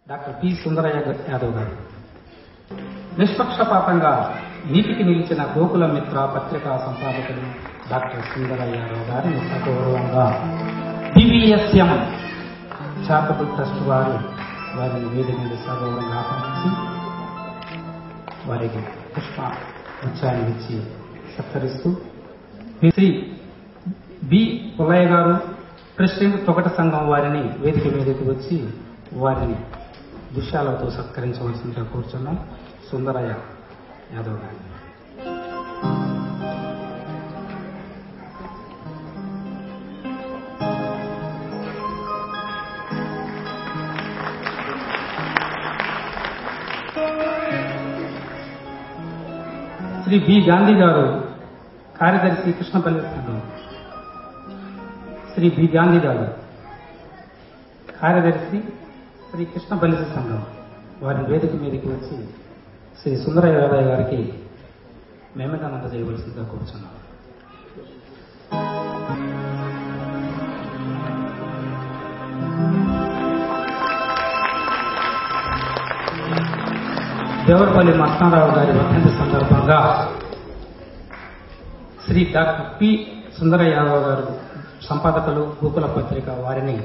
Doctor P Sundarayya Yadav గారు. నిష్పక్షపాతంగా నీతికి నిలిచిన గోకుల మిత్ర పత్రికా సంపాదకులు డాక్టర్ సుందరయ్య యాదవ్ గారిని సగౌరవంగా డివిఎస్ఎం చారిటబుల్ ట్రస్ట్ వారు వారిని వేదిక మీద సగౌరవంగా ఆహ్వానించి వారికి పుష్ప ఉత్సాహాన్ని ఇచ్చి సత్కరిస్తూ శ్రీ బి పుల్లయ్య గారు ప్రెసిడెంట్ తొగట సంఘం వారిని వేదిక మీదకి వచ్చి వారిని దుశ్యాలతో సత్కరించవలసిందిగా కూర్చున్నాం. సుందరయ్య యాదవ్ గారు. శ్రీ బి గాంధీ గారు కార్యదర్శి కృష్ణపల్లి సంఘం. శ్రీ బి గాంధీ గారు కార్యదర్శి శ్రీ కృష్ణపల్లి సంఘం వారి వేదిక మీదకి వచ్చి శ్రీ సుందరయ్య యాదవ్ గారికి మేమకానంద చేయవలసిందిగా కూర్చున్నాం. దేవరపల్లి మత్నారావు గారి వర్ధంతి సందర్భంగా శ్రీ డాక్టర్ పి సుందరయ్య యాదవ్ గారు సంపాదకులు గోకుల పత్రిక వారిని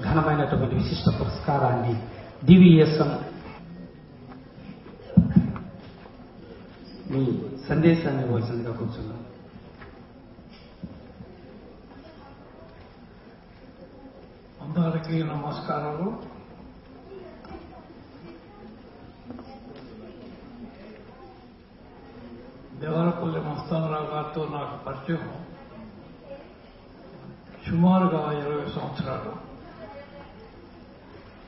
ఘనమైనటువంటి విశిష్ట పురస్కారాన్ని డివిఎస్ఎం మీ సందేశాన్ని ఇవ్వాల్సిందిగా కూర్చున్నాం. అందరికీ నమస్కారాలు. దేవరపల్లి మస్తానరావు గారితో నాకు పరిచయం సుమారుగా 20 సంవత్సరాలు,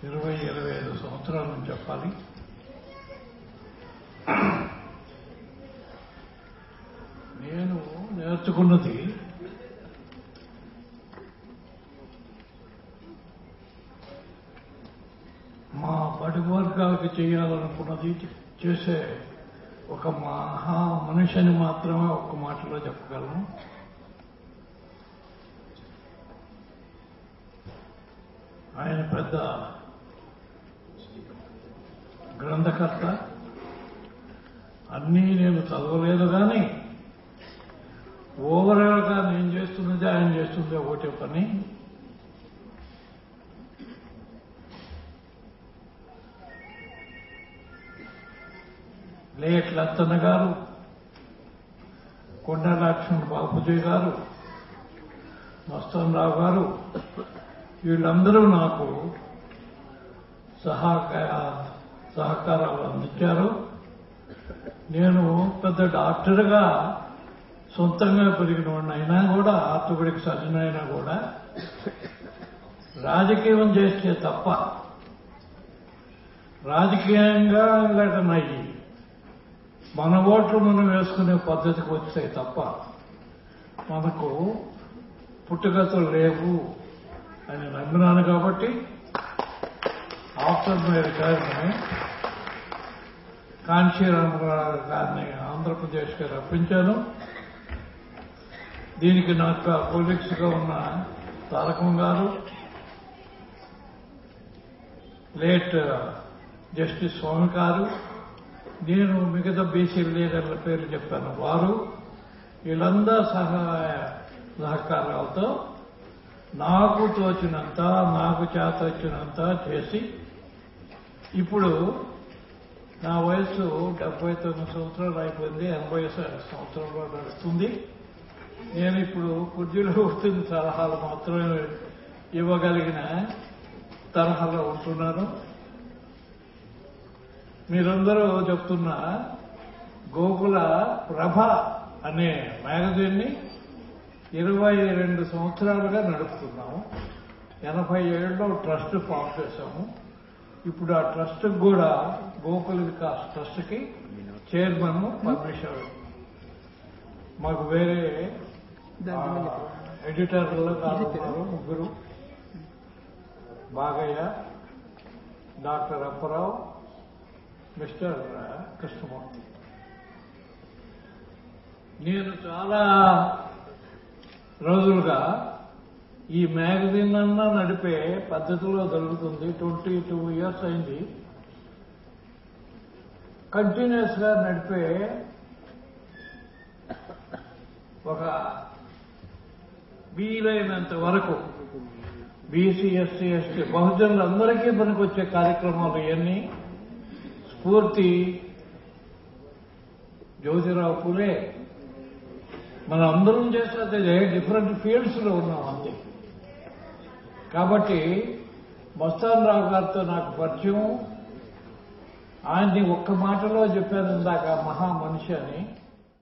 25 సంవత్సరాలని చెప్పాలి. నేను నేర్చుకున్నది మా బడి వర్గాలకు చేయాలనుకున్నది చేసే ఒక మహా మనిషిని మాత్రమే ఒక్క మాటలో చెప్పగలను. ఆయన పెద్ద గ్రంథకర్త. అన్నీ నేను చదవలేదు కానీ ఓవరాల్గా నేను చేస్తున్నది ఆయన చేస్తుంది ఒకటే పని. లేట్ లత్తన్న గారు, కొండా లక్ష్మణ్ బాపూజీ గారు, మస్తానరావు గారు వీళ్ళందరూ నాకు సహకారాలు అందించారు. నేను పెద్ద డాక్టర్గా సొంతంగా పెరిగిన వాడిని అయినా కూడా, ఆర్థోపెడిక్ సర్జన్ అయినా కూడా రాజకీయం చేస్తే తప్ప, రాజకీయంగా ఇలాగనయ్యి మన ఓట్లు మనం వేసుకునే పద్ధతికి వచ్చాయి తప్ప మనకు పుట్టుగతులు లేవు అని నమ్మినాను. కాబట్టి ఆఫ్టర్ మై రిటైర్మెంట్ కాంచీరామరావు గారిని ఆంధ్రప్రదేశ్కి రప్పించాను. దీనికి నాకు కొలీగ్స్ గా ఉన్న తారకం గారు, లేట్ జస్టిస్ స్వామి గారు, నేను మిగతా బీసీ లీడర్ల పేర్లు చెప్పాను, వారు వీళ్ళందరూ సహకారాలతో నాకు తోచినంత, నాకు చేత వచ్చినంత చేసి ఇప్పుడు నా వయసు 79 సంవత్సరాలు అయిపోయింది. 80 సంవత్సరాలు నడుస్తుంది. నేను ఇప్పుడు కుర్జీలో వస్తున్న సలహాలు మాత్రమే ఇవ్వగలిగిన తరహాలో ఉంటున్నాను. మీరందరూ చెప్తున్న గోకుల ప్రభ అనే మ్యాగజైన్ని 22 సంవత్సరాలుగా నడుపుతున్నాము. 87లో ట్రస్ట్ ఫామ్ చేశాము. ఇప్పుడు ఆ ట్రస్ట్ కూడా గోకుల వికాస్ ట్రస్ట్కి చైర్మన్ పర్మిషన్. మాకు వేరే ఎడిటర్లు ఉన్నారు, ముగ్గురు, బాగయ్య, డాక్టర్ అప్పారావు, మిస్టర్ కృష్ణమూర్తి. నేను చాలా రోజులుగా ఈ మ్యాగజైన్ అన్నా నడిపే పద్ధతిలో జరుగుతుంది. 22 years అయింది. కంటిన్యూస్ గా నడిపే ఒక వీలైనంత వరకు బీసీ, ఎస్సీ, ఎస్టీ బహుజనులందరికీ పనికొచ్చే కార్యక్రమాలు ఇవన్నీ. స్ఫూర్తి జ్యోతిరావు పూలే. మనం అందరం చేసేది డిఫరెంట్ ఫీల్డ్స్ లో ఉన్నాం అంతే. కాబట్టి మస్తాన్ రావు గారితో నాకు పరిచయం. ఆయన్ని ఒక్క మాటలో చెప్పాను ఇందాక, మహా మనిషి అని.